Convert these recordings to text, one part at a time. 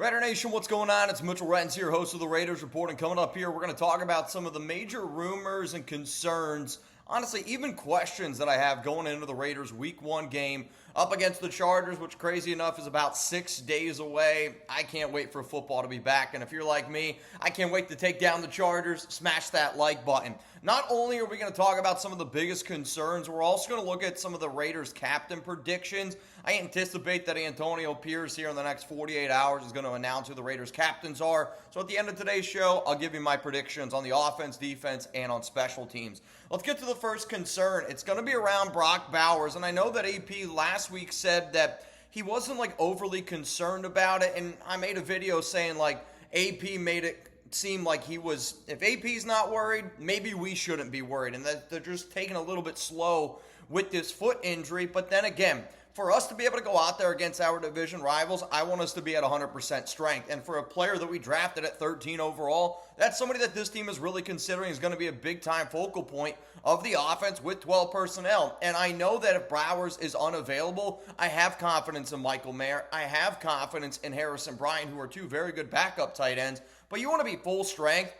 Raider Nation, what's going on? It's MItchell Renz here, host of the Raiders Report, and coming up here, we're going to talk about some of the major rumors and concerns, honestly, even questions that I have going into the Raiders' Week 1 game up against the Chargers, which, crazy enough, is about 6 days away. I can't wait for football to be back, and if you're like me, I can't wait to take down the Chargers. Smash that like button. Not only are we going to talk about some of the biggest concerns, we're also going to look at some of the Raiders' captain predictions. I anticipate that Antonio Pierce here in the next 48 hours is going to announce who the Raiders' captains are. So at the end of today's show, I'll give you my predictions on the offense, defense, and on special teams. Let's get to the first concern. It's going to be around Brock Bowers, and I know that AP last week said that he wasn't overly concerned about it, and I made a video saying AP made it seem like he was, if AP's not worried, maybe we shouldn't be worried, and that they're just taking a little bit slow with this foot injury. But then again, for us to be able to go out there against our division rivals, I want us to be at 100% strength. And for a player that we drafted at 13 overall, that's somebody that this team is really considering is going to be a big-time focal point of the offense with 12 personnel. And I know that if Bowers is unavailable, I have confidence in Michael Mayer. I have confidence in Harrison Bryant, who are two very good backup tight ends. But you want to be full strength.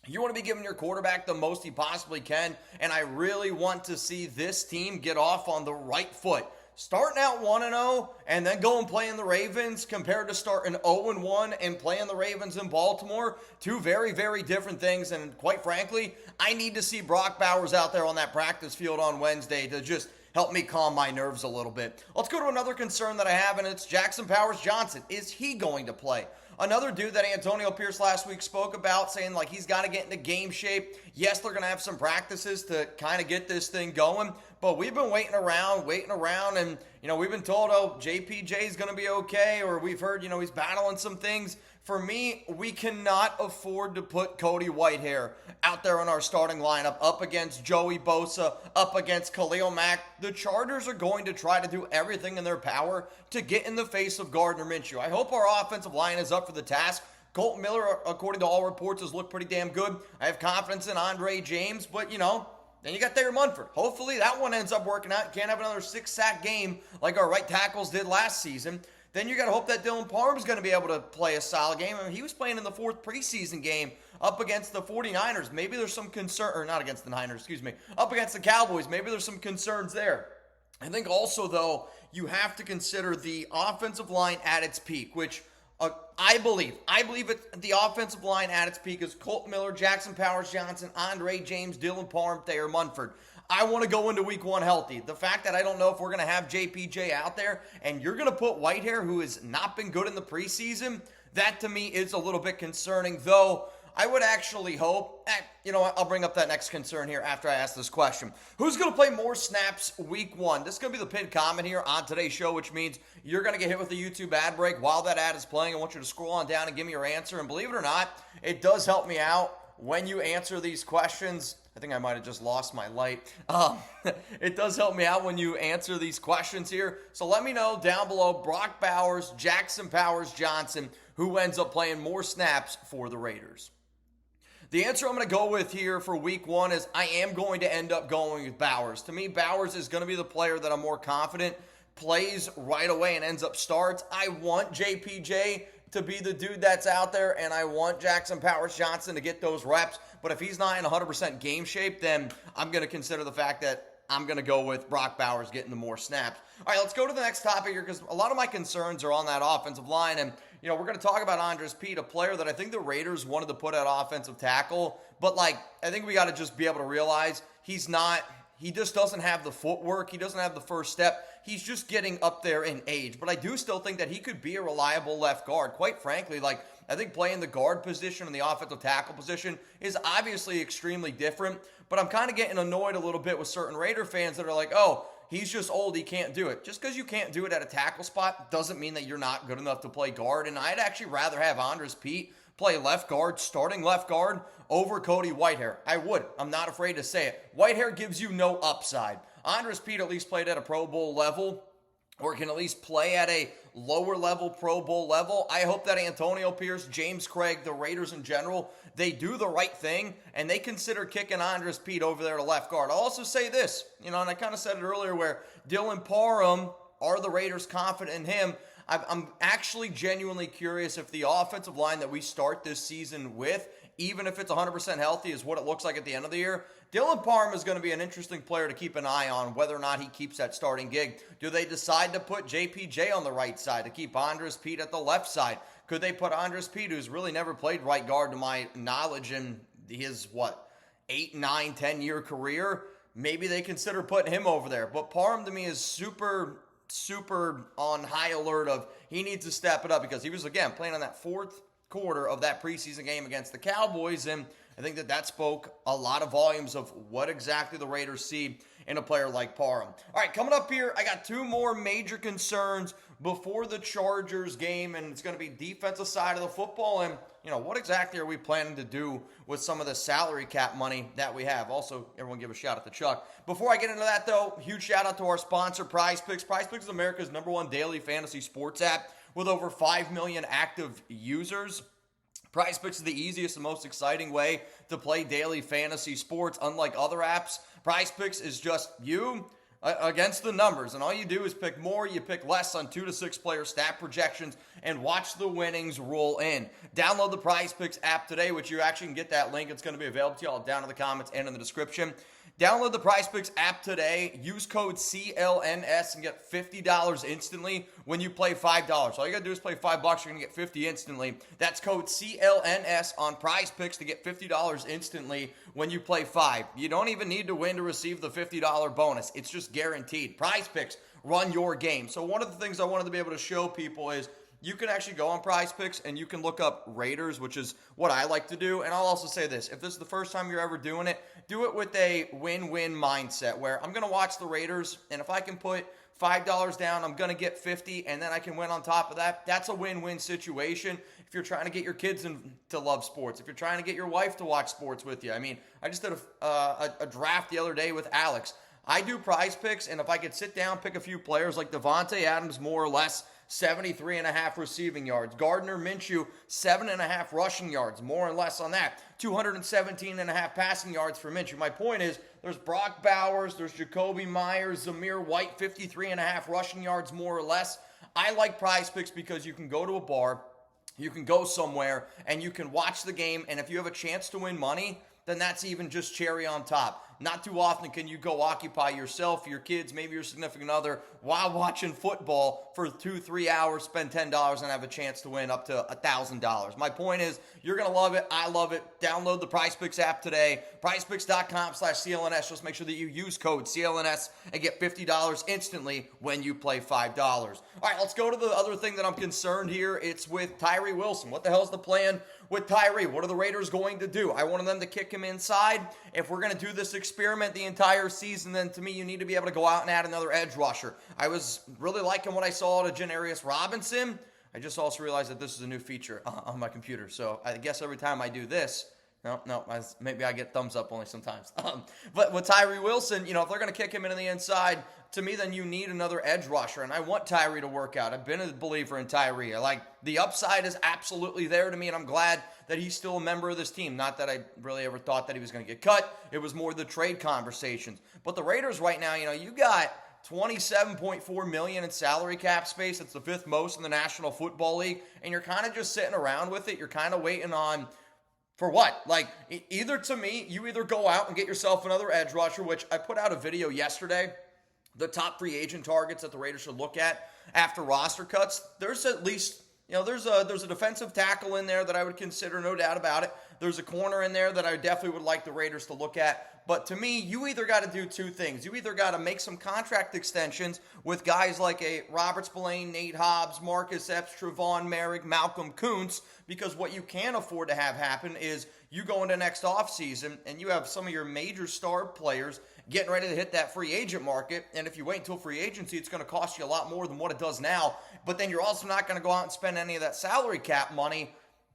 You want to be giving your quarterback the most he possibly can. And I really want to see this team get off on the right foot. Starting out 1-0 and then going playing the Ravens compared to starting 0-1 and playing the Ravens in Baltimore, two very, very different things. And quite frankly, I need to see Brock Bowers out there on that practice field on Wednesday to just help me calm my nerves a little bit. Let's go to another concern that I have, and it's Jackson Powers-Johnson. Is he going to play? Another dude that Antonio Pierce last week spoke about, saying he's got to get into game shape. Yes, they're going to have some practices to kind of get this thing going, but we've been waiting around, and, we've been told, JPJ is going to be okay, or we've heard, he's battling some things. For me, we cannot afford to put Cody Whitehair out there in our starting lineup up against Joey Bosa, up against Khalil Mack. The Chargers are going to try to do everything in their power to get in the face of Gardner Minshew. I hope our offensive line is up for the task. Kolton Miller, according to all reports, has looked pretty damn good. I have confidence in Andre James, but, then you got Thayer Munford. Hopefully that one ends up working out. You can't have another 6-sack game like our right tackles did last season. Then you got to hope that Dylan Parham is going to be able to play a solid game. He was playing in the 4th preseason game up against the 49ers. Maybe there's some concern, or not against the Niners, up against the Cowboys. Maybe there's some concerns there. I think also, though, you have to consider the offensive line at its peak, which I believe the offensive line at its peak is Kolton Miller, Jackson Powers-Johnson, Andre James, Dylan Parham, Thayer Munford. I want to go into week 1 healthy. The fact that I don't know if we're going to have JPJ out there and you're going to put Whitehair, who has not been good in the preseason, that to me is a little bit concerning, though I would actually hope, I'll bring up that next concern here after I ask this question. Who's going to play more snaps week 1? This is going to be the pinned comment here on today's show, which means you're going to get hit with the YouTube ad break while that ad is playing. I want you to scroll on down and give me your answer. And believe it or not, it does help me out when you answer these questions. I think I might have just lost my light. It does help me out when you answer these questions here. So let me know down below, Brock Bowers, Jackson Powers-Johnson, who ends up playing more snaps for the Raiders. The answer I'm going to go with here for week 1 is I am going to end up going with Bowers. To me, Bowers is going to be the player that I'm more confident plays right away and ends up starts. I want JPJ to be the dude that's out there, and I want Jackson Powers-Johnson to get those reps. But if he's not in 100% game shape, then I'm going to consider the fact that I'm going to go with Brock Bowers getting the more snaps. All right, let's go to the next topic here because a lot of my concerns are on that offensive line. And, we're going to talk about Andrus Peat, a player that I think the Raiders wanted to put at offensive tackle. But, I think we got to just be able to realize he just doesn't have the footwork. He doesn't have the first step. He's just getting up there in age. But I do still think that he could be a reliable left guard. Quite frankly, I think playing the guard position and the offensive tackle position is obviously extremely different. But I'm kind of getting annoyed a little bit with certain Raider fans that are like, oh, he's just old, he can't do it. Just because you can't do it at a tackle spot doesn't mean that you're not good enough to play guard. And I'd actually rather have Andrus Peat play left guard, starting left guard, over Cody Whitehair. I would. I'm not afraid to say it. Whitehair gives you no upside. Andrus Peat at least played at a Pro Bowl level, or can at least play at a lower level Pro Bowl level. I hope that Antonio Pierce, James Craig, the Raiders in general, they do the right thing, and they consider kicking Andrus Peat over there to left guard. I'll also say this, and I kind of said it earlier, where Dylan Parham, are the Raiders confident in him? I'm actually genuinely curious if the offensive line that we start this season with, even if it's 100% healthy, is what it looks like at the end of the year. Dylan Parham is going to be an interesting player to keep an eye on, whether or not he keeps that starting gig. Do they decide to put JPJ on the right side to keep Andrus Peat at the left side? Could they put Andrus Peat, who's really never played right guard to my knowledge in his, 8, 9, 10-year career? Maybe they consider putting him over there. But Parham, to me, is super on high alert of he needs to step it up because he was, again, playing on that fourth quarter of that preseason game against the Cowboys, and I think that spoke a lot of volumes of what exactly the Raiders see in a player like Parham. All right, coming up here, I got two more major concerns before the Chargers game, and it's going to be defensive side of the football, and what exactly are we planning to do with some of the salary cap money that we have? Also, everyone give a shout out to Chuck. Before I get into that, though, huge shout out to our sponsor, Prize Picks. Prize Picks is America's #1 daily fantasy sports app with over 5 million active users. Prize Picks is the easiest and most exciting way to play daily fantasy sports. Unlike other apps, Prize Picks is just you against the numbers, and all you do is pick more, you pick less on 2 to 6 player stat projections, and watch the winnings roll in. Download the Prize Picks app today, which you actually can get that link. It's going to be available to you all down in the comments and in the description. Download the Prize Picks app today. Use code CLNS and get $50 instantly when you play $5. All you got to do is play $5. You're going to get $50 instantly. That's code CLNS on Prize Picks to get $50 instantly when you play $5. You don't even need to win to receive the $50 bonus. It's just guaranteed. Prize Picks, run your game. So one of the things I wanted to be able to show people is you can actually go on Prize Picks and you can look up Raiders, which is what I like to do. And I'll also say this, if this is the first time you're ever doing it, do it with a win-win mindset where I'm going to watch the Raiders, and if I can put $5 down, I'm going to get 50, and then I can win on top of that. That's a win-win situation if you're trying to get your kids to love sports, if you're trying to get your wife to watch sports with you. I mean, I just did a draft the other day with Alex. I do Prize Picks, and if I could sit down, pick a few players like Davante Adams, more or less, 73.5 receiving yards. Gardner Minshew, 7.5 rushing yards, more or less on that. 217.5 passing yards for Minshew. My point is, there's Brock Bowers, there's Jacoby Myers, Zamir White, 53.5 rushing yards, more or less. I like Prize Picks because you can go to a bar, you can go somewhere, and you can watch the game, and if you have a chance to win money, then that's even just cherry on top. Not too often can you go occupy yourself, your kids, maybe your significant other, while watching football for 2-3 hours, spend $10 and have a chance to win up to $1,000. My point is, you're going to love it. I love it. Download the Prize Picks app today. PrizePicks.com/CLNS. Just make sure that you use code CLNS and get $50 instantly when you play $5. All right, let's go to the other thing that I'm concerned here. It's with Tyree Wilson. What the hell's the plan with Tyree? What are the Raiders going to do? I wanted them to kick him inside. If we're going to do this experiment the entire season, then to me, you need to be able to go out and add another edge rusher. I was really liking what I saw to Janarius Robinson. I just also realized that this is a new feature on my computer. So I guess every time I do this, maybe I get thumbs up only sometimes. But with Tyree Wilson, if they're going to kick him into the inside, to me, then you need another edge rusher. And I want Tyree to work out. I've been a believer in Tyree. The upside is absolutely there to me, and I'm glad that he's still a member of this team. Not that I really ever thought that he was going to get cut. It was more the trade conversations. But the Raiders right now, you got $27.4 million in salary cap space. That's the 5th most in the National Football League. And you're kind of just sitting around with it. You're kind of waiting on, for what? Either to me, you either go out and get yourself another edge rusher, which I put out a video yesterday, the top free agent targets that the Raiders should look at after roster cuts. There's at least, there's a defensive tackle in there that I would consider, no doubt about it. There's a corner in there that I definitely would like the Raiders to look at. But to me, you either got to do two things. You either got to make some contract extensions with guys like a Robert Spillane, Nate Hobbs, Marcus Epps, Trevon Merrick, Malcolm Kuntz, because what you can't afford to have happen is you go into next offseason and you have some of your major star players getting ready to hit that free agent market. And if you wait until free agency, it's going to cost you a lot more than what it does now. But then you're also not going to go out and spend any of that salary cap money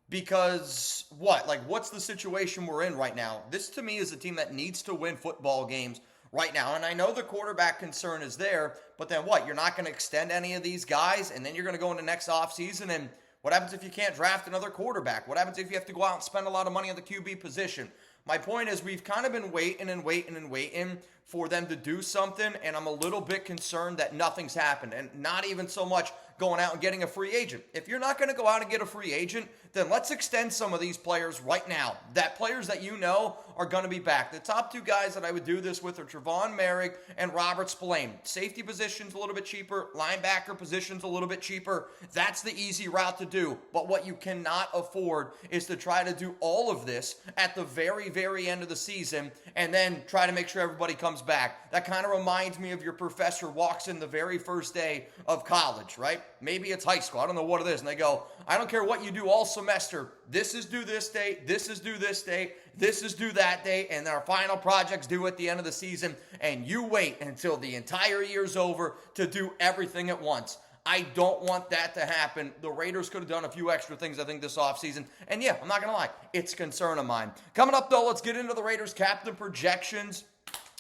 because what? What's the situation we're in right now? This, to me, is a team that needs to win football games right now. And I know the quarterback concern is there, but then what? You're not going to extend any of these guys, and then you're going to go into next offseason, and what happens if you can't draft another quarterback? What happens if you have to go out and spend a lot of money on the QB position? My point is we've kind of been waiting for them to do something, and I'm a little bit concerned that nothing's happened. And not even so much going out and getting a free agent. If you're not going to go out and get a free agent, then let's extend some of these players right now. Players that you know are going to be back. The top two guys that I would do this with are Trevon Merrick and Robert Spillane. Safety position's a little bit cheaper. Linebacker position's a little bit cheaper. That's the easy route to do. But what you cannot afford is to try to do all of this at the very, very end of the season and then try to make sure everybody comes back. That kind of reminds me of your professor walks in the very first day of college, right? Maybe it's high school. I don't know what it is. And they go, I don't care what you do all semester. This is due this day. This is due this day. This is due that day. And our final project's due at the end of the season. And you wait until the entire year's over to do everything at once. I don't want that to happen. The Raiders could have done a few extra things, I think, this offseason. And yeah, I'm not going to lie. It's a concern of mine. Coming up, though, let's get into the Raiders captain projections.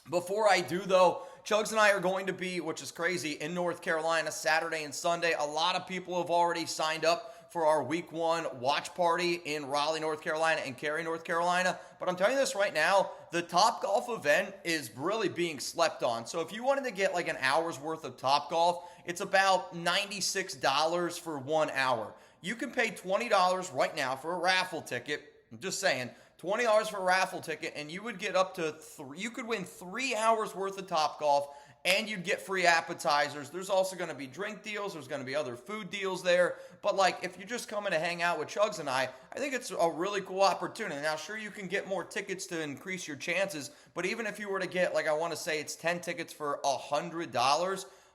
Before I do, though, Chuggs and I are going to be, which is crazy, in North Carolina Saturday and Sunday. A lot of people have already signed up for our Week 1 watch party in Raleigh, North Carolina and Cary, North Carolina. But I'm telling you this right now, the Topgolf event is really being slept on. So if you wanted to get like an hour's worth of Topgolf, it's about $96 for 1 hour. You can pay $20 right now for a raffle ticket. I'm just saying, $20 for a raffle ticket, and you would get up to you could win 3 hours worth of Topgolf, and you'd get free appetizers. There's also going to be drink deals. There's going to be other food deals there. But, like, if you're just coming to hang out with Chuggs and I think it's a really cool opportunity. Now, sure, you can get more tickets to increase your chances, but even if you were to get, like, I want to say it's 10 tickets for $100,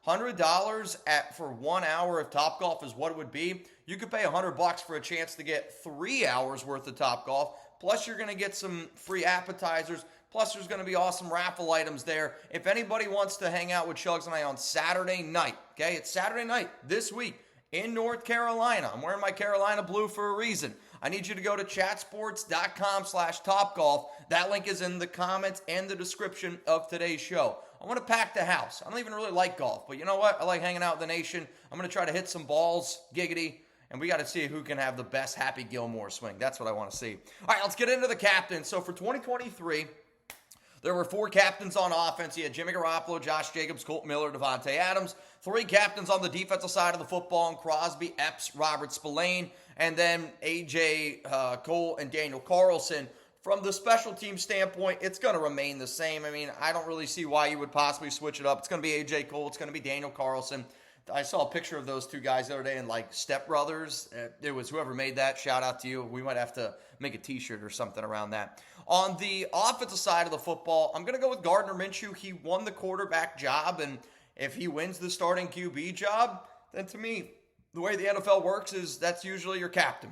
$100 for 1 hour of Topgolf is what it would be. You could pay $100 for a chance to get 3 hours worth of Topgolf. Plus, you're going to get some free appetizers. Plus, there's going to be awesome raffle items there. If anybody wants to hang out with Chuggs and I on Saturday night, okay? It's Saturday night this week in North Carolina. I'm wearing my Carolina blue for a reason. I need you to go to chatsports.com/Topgolf. That link is in the comments and the description of today's show. I want to pack the house. I don't even really like golf, but you know what? I like hanging out with the nation. I'm going to try to hit some balls, giggity. And we got to see who can have the best Happy Gilmore swing. That's what I want to see. All right, let's get into the captains. So for 2023, there were 4 captains on offense. You had Jimmy Garoppolo, Josh Jacobs, Kolton Miller, Davante Adams. 3 captains on the defensive side of the football, and Crosby, Epps, Robert Spillane, and then A.J. Cole and Daniel Carlson. From the special team standpoint, it's going to remain the same. I mean, I don't really see why you would possibly switch it up. It's going to be A.J. Cole. It's going to be Daniel Carlson. I saw a picture of those two guys the other day in, like, Step Brothers. It was whoever made that. Shout out to you. We might have to make a T-shirt or something around that. On the offensive side of the football, I'm going to go with Gardner Minshew. He won the quarterback job, and if he wins the starting QB job, then to me, the way the NFL works is that's usually your captain.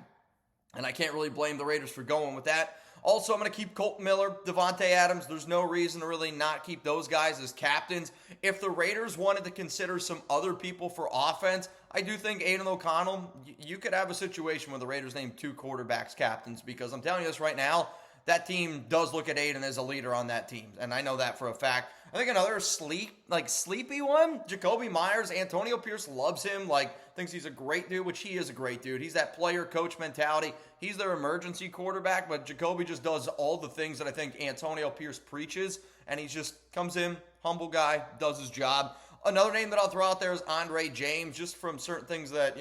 And I can't really blame the Raiders for going with that. Also, I'm going to keep Kolton Miller, Davante Adams. There's no reason to really not keep those guys as captains. If the Raiders wanted to consider some other people for offense, I do think Aiden O'Connell, you could have a situation where the Raiders name 2 quarterbacks captains, because I'm telling you this right now, that team does look at Aiden as a leader on that team, and I know that for a fact. I think another sleepy one, Jacoby Myers. Antonio Pierce loves him, thinks he's a great dude, which he is a great dude. He's that player-coach mentality. He's their emergency quarterback, but Jacoby just does all the things that I think Antonio Pierce preaches, and he just comes in, humble guy, does his job. Another name that I'll throw out there is Andre James, just from certain things that,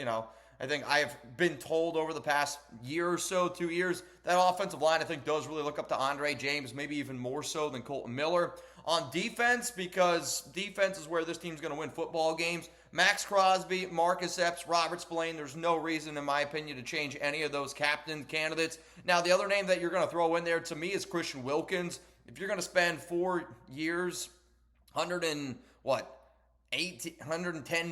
I think I have been told over the past year or so, 2 years, that offensive line, I think, does really look up to Andre James, maybe even more so than Kolton Miller. On defense, because defense is where this team's going to win football games, Maxx Crosby, Marcus Epps, Robert Spillane, there's no reason, in my opinion, to change any of those captain candidates. Now, the other name that you're going to throw in there, to me, is Christian Wilkins. If you're going to spend 4 years, $110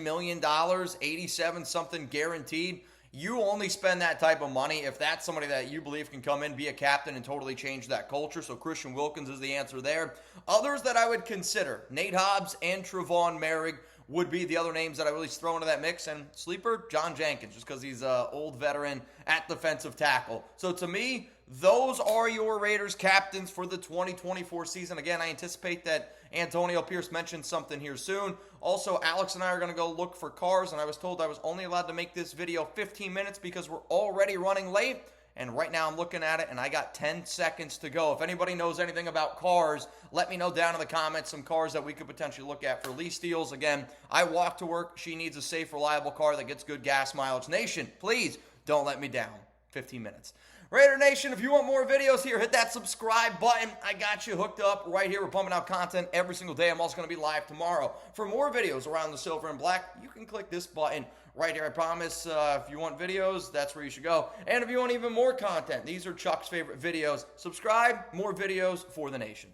million, 87 something guaranteed, you only spend that type of money if that's somebody that you believe can come in, be a captain, and totally change that culture. So Christian Wilkins is the answer there. Others that I would consider, Nate Hobbs and Trevon Merrick would be the other names that I really throw into that mix. And sleeper, John Jenkins, just because he's an old veteran at defensive tackle. So to me, those are your Raiders captains for the 2024 season. Again, I anticipate that Antonio Pierce mentioned something here soon. Also, Alex and I are going to go look for cars, and I was told I was only allowed to make this video 15 minutes because we're already running late. And right now I'm looking at it, and I got 10 seconds to go. If anybody knows anything about cars, let me know down in the comments some cars that we could potentially look at for lease deals. Again, I walk to work. She needs a safe, reliable car that gets good gas mileage. Nation, please don't let me down. 15 minutes. Raider Nation, if you want more videos here, hit that subscribe button. I got you hooked up right here. We're pumping out content every single day. I'm also going to be live tomorrow. For more videos around the silver and black, you can click this button right here. I promise if you want videos, that's where you should go. And if you want even more content, these are Chuck's favorite videos. Subscribe, more videos for the nation.